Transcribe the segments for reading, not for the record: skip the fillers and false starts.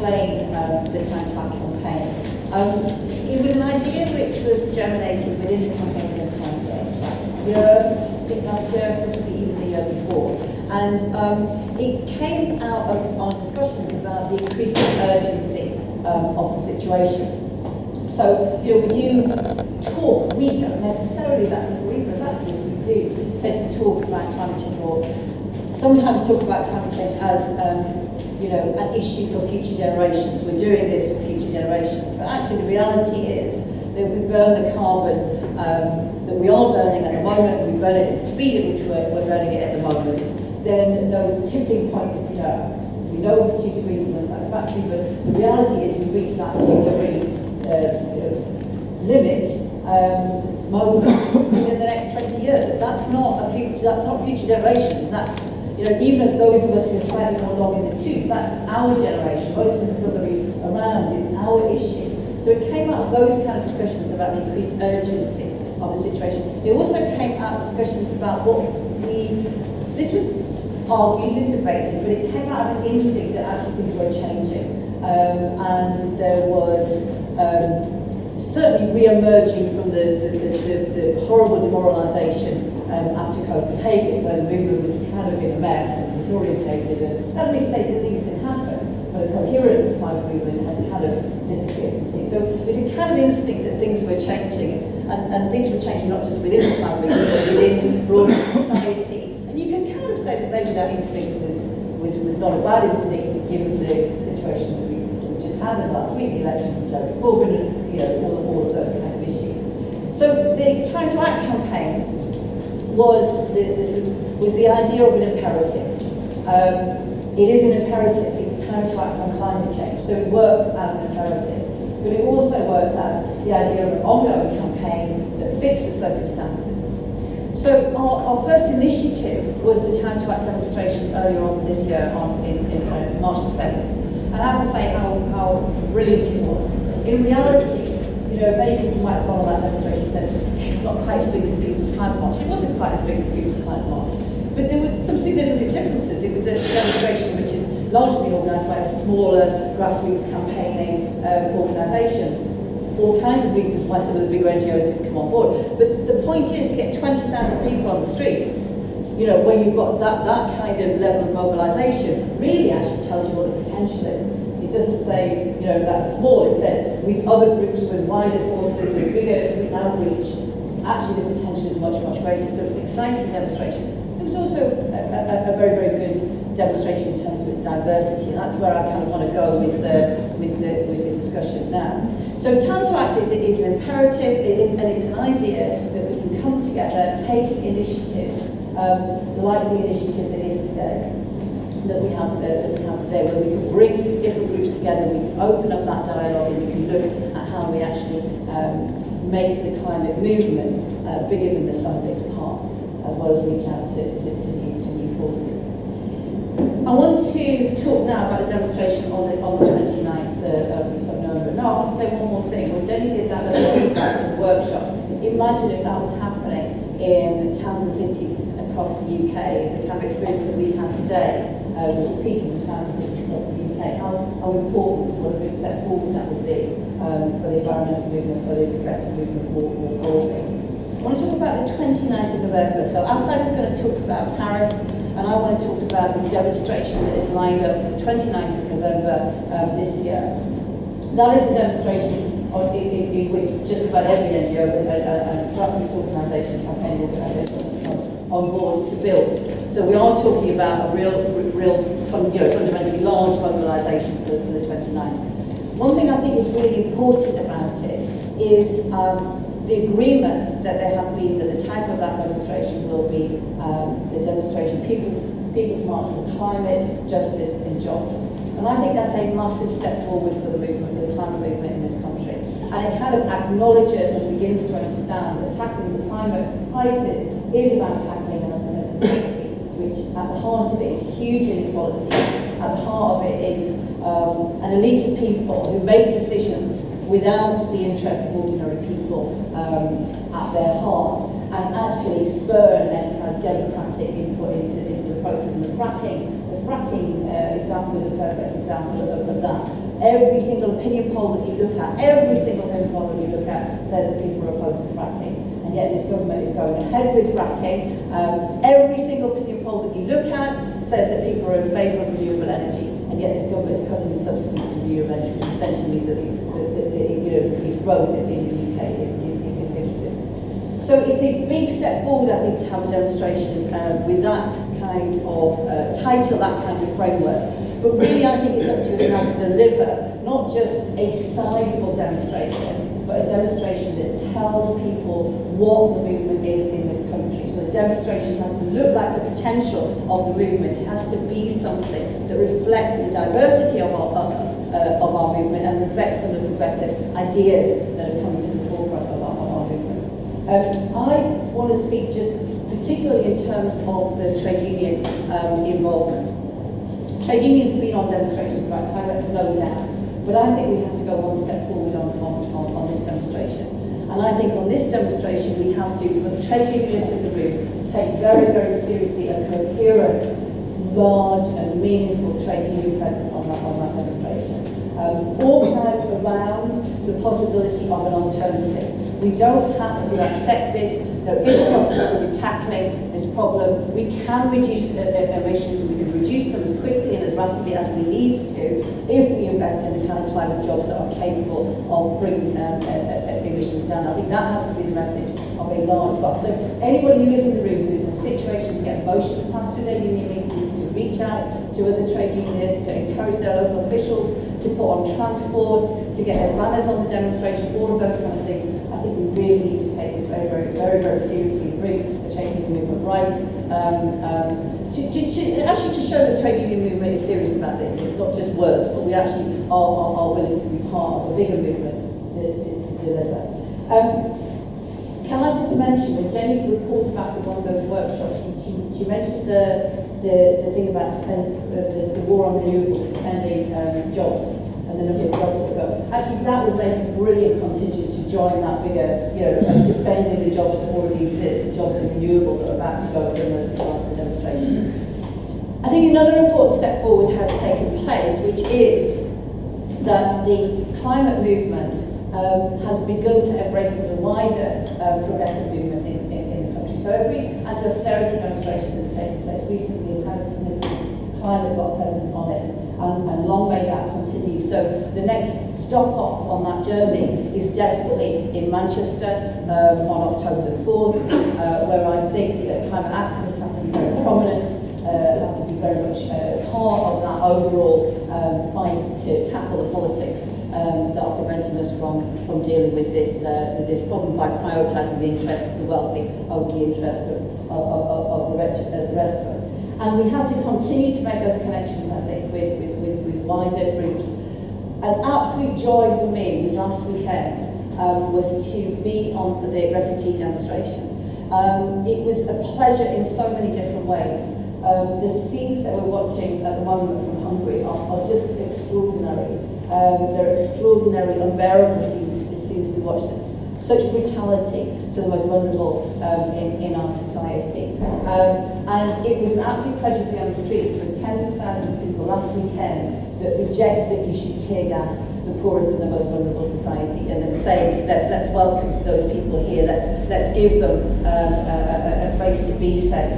explain the Time to Act campaign. It was an idea which was germinated within the campaign this last year, I think last year, possibly even the year before. And it came out of our discussions about the increasing urgency of the situation. So, we do talk, we don't necessarily as activists, we do tend to talk about climate change, or sometimes talk about climate change as, an issue for future generations. We're doing this for future generations. But actually the reality is that we burn the carbon that we are burning at the moment, we burn it at the speed at which we're burning it at the moment, then those tipping points, we know 2 degrees is unsatisfactory, but the reality is we reach that 2 degree limit moment within the next 20 years. That's not future generations. That's, even if those of us who are slightly more long in the tooth, that's our generation. Most of us are still going to be around. It's our issue. So it came out of those kind of discussions about the increased urgency of the situation. It also came out of discussions about this was argued and debated, but it came out of an instinct that actually things were changing. And there was certainly re-emerging from the horrible demoralisation after Copenhagen, where the movement was kind of in a mess and disorientated. And I don't mean to say that things didn't happen, but a coherent climate movement had kind of disappeared from things. So it was a kind of instinct that things were changing, and things were changing not just within the climate movement, but within broader society. And you can kind of say that maybe that instinct was not a bad instinct, given the situation that we just had in last week, the election from Jeremy Corbyn, and all of those kind of issues. So the Time to Act campaign was the idea of an imperative. It is an imperative. It's time to act on climate change. So it works as an imperative. But it also works as the idea of an ongoing campaign that fits the circumstances. So our first initiative was the Time to Act demonstration earlier on this year in March the 7th. And I have to say how brilliant it was. In reality, many people might have gone on that demonstration and said, it's not quite as big as the People's Climate March. It wasn't quite as big as the People's Climate March. But there were some significant differences. It was a demonstration which had largely been organised by a smaller grassroots campaigning organisation. All kinds of reasons why some of the bigger NGOs didn't come on board. But the point is to get 20,000 people on the streets, when you've got that kind of level of mobilisation, really actually tells you what the potential is. It doesn't say, that's small. It says with other groups, with wider forces, with bigger outreach, actually the potential is much, much greater. So it's an exciting demonstration. It was also a very, very good demonstration in terms of its diversity, and that's where I kind of want to go with the discussion now. So Time to Act is an imperative, and it's an idea that we can come together, take initiatives, like the initiative that is today. That we have today, where we can bring different groups together, we can open up that dialogue, and we can look at how we actually make the climate movement bigger than the sum of its parts, as well as reach out to new forces. I want to talk now about the demonstration on the 29th of November. No, I want to say one more thing. When Jenny did that little workshop, imagine if that was happening in towns and cities across the UK, the kind of experience that we had today. Was repeated in towns and cities across the UK, how important, what a big step forward that would be for the environmental movement, for the progressive movement more broadly. I want to talk about the 29th of November. So Assad is going to talk about Paris, and I want to talk about the demonstration that is lined up for the 29th of November this year. That is a demonstration in which just about every NGO and grassroots organisation, campaign organisation, on boards to build. So we are talking about a real fundamentally large mobilisation for the 29th. One thing I think is really important about it is the agreement that there has been that the type of that demonstration will be the demonstration People's March for Climate, Justice and Jobs. And I think that's a massive step forward for the movement, for the climate movement in this country. And it kind of acknowledges and begins to understand that tackling the climate crisis is about tackling an necessity, which at the heart of it is huge inequality. At the heart of it is an elite of people who make decisions without the interest of ordinary people at their heart, and actually spur and kind of democratic input into the process. And the fracking example is a perfect example of that. every single opinion poll that you look at, says that people are opposed to fracking. And yet this government is going ahead with fracking. Every single opinion poll that you look at says that people are in favour of renewable energy. And yet this government is cutting the subsidies to renewable energy, which essentially means that the increased growth in the UK is indicative. So it's a big step forward, I think, to have a demonstration with that kind of title, that kind of framework. But really, I think it's up to us now to deliver not just a sizable demonstration, but a demonstration that tells people what the movement is in this country. So the demonstration has to look like the potential of the movement. It has to be something that reflects the diversity of our movement and reflects some of the progressive ideas that are coming to the forefront of our movement. I want to speak just particularly in terms of the trade union involvement. Trade unions have been on demonstrations about climate low down, but I think we have to go one step forward on this demonstration. And I think on this demonstration we have to, for the trade unionists in the room, take very, very seriously a coherent, large and meaningful trade union presence on that demonstration. Organised around the possibility of an alternative. We don't have to accept this. There is a possibility of tackling this problem. We can reduce emissions, and we can reduce them as quickly and as rapidly as we need to if we invest in the kind of climate jobs that are capable of bringing emissions down. I think that has to be the message of a large box. So anybody who is in the room who is in a situation to get motions passed through their union meetings, to reach out to other trade unionists, to encourage their local officials to put on transport, to get their banners on the demonstration, all of those kind of things, I think we really need to take this very, very, very, very seriously, bring the trade union movement right. Actually to show that the trade union movement is serious about this. It's not just words, but we actually are willing to be part of a bigger movement to deliver. Can I just mention, when Jenny reported back at one of those workshops, she mentioned the thing about the war on renewables, defending jobs, and the number of jobs that go. Actually, that would make a brilliant contingent to join that bigger, defending the jobs that already exist, the jobs in renewable that are about to go from the demonstration. I think another important step forward has taken place, which is that the climate movement has begun to embrace a wider progressive movement in the country. So every anti-austerity demonstration that's taken place recently has had a significant climate presence on it, and long may that continue. So the next stop off on that journey is definitely in Manchester on October the 4th, where I think climate activists have to be very prominent, have to be very much part of that overall fight to tackle the politics that are preventing us from dealing with this problem by prioritising the interests of the wealthy over the interests of the rest of us. And we have to continue to make those connections, I think, with wider groups. An absolute joy for me this last weekend was to be on the refugee demonstration. It was a pleasure in so many different ways. The scenes that we're watching at the moment from Hungary are just extraordinary. They're extraordinary, unbearable scenes to watch. Such brutality to the most vulnerable in our society. And it was an absolute pleasure to be on the streets with tens of thousands of people last weekend that reject that you should tear gas the poorest and the most vulnerable society, and then say, let's welcome those people here, let's give them a space to be safe.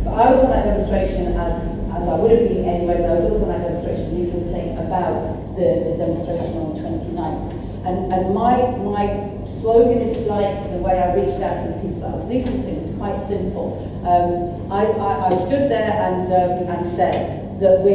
But I was on that demonstration as I would have been anyway, but I was also on that demonstration leafleting about the demonstration on the 29th. And my slogan, if you like, the way I reached out to the people that I was leafleting was quite simple. I stood there and said that we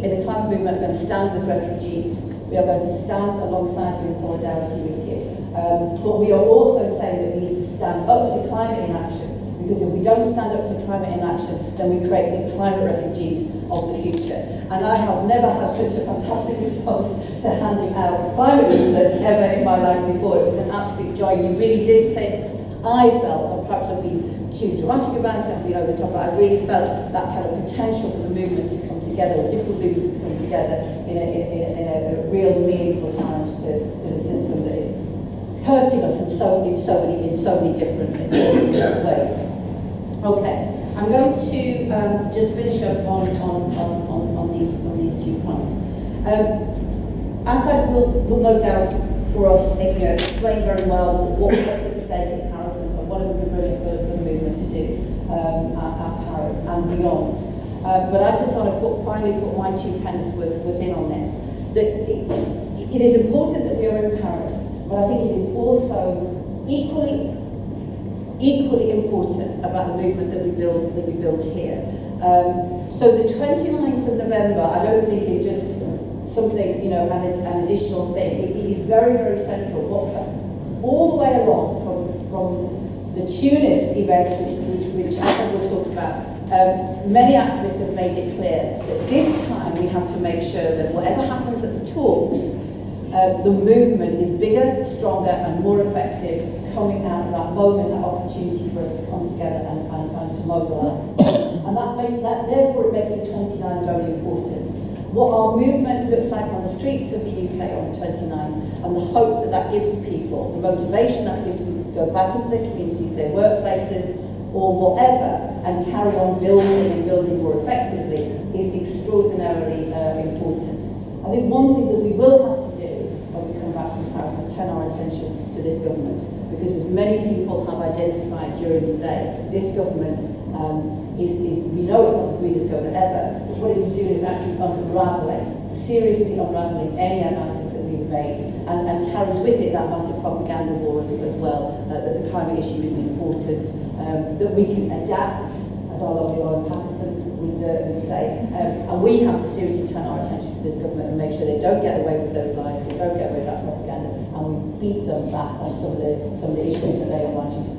in the climate movement are going to stand with refugees. We are going to stand alongside you in solidarity with you. But we are also saying that we need to stand up to climate inaction, because if we don't stand up to climate inaction, then we create the climate refugees of the future. And I have never had such a fantastic response to handing out climate leaflets ever in my life before. It was an absolute joy. You really did say this. I felt, or perhaps I've been too dramatic about it, I've been over the top, but I really felt that kind of potential for the movement to come together, or different movements to come together in a real meaningful challenge to the system that is hurting us in so many different ways. Okay, I'm going to just finish up on these 2 points. Assad will no doubt for us, explain very well what's at stake in Paris and what it would be brilliant for the movement to do at Paris and beyond. But I just want to finally put my 2 pence within on this. That it is important that we are in Paris, but I think it is also equally important about the movement that we build here. So the 29th of November, I don't think is just something, an additional thing. It is very, very central. All the way along from the Tunis events, which I think we'll talk about, many activists have made it clear that this time we have to make sure that whatever happens at the talks, the movement is bigger, stronger, and more effective coming out of that moment, that opportunity for us to come together and to mobilise. And that therefore it makes the 29th very important. What our movement looks like on the streets of the UK on the 29th, and the hope that gives people, the motivation that gives people to go back into their communities, their workplaces, or whatever, and carry on building more effectively, is extraordinarily important. I think one thing that we will have to do when we come back from Paris is turn our attention to this government, because as many people have identified during today, this government we know it's not the greenest government ever, but what it is doing is actually seriously unravelling any advances that we've made, and carries with it that massive propaganda war as well, that the climate issue isn't important, that we can adapt, as our lovely Lauren Patterson would say, and we have to seriously turn our attention to this government and make sure they don't get away with those lies, they don't get away with that propaganda, and we beat them back on some of the issues that they are wanting to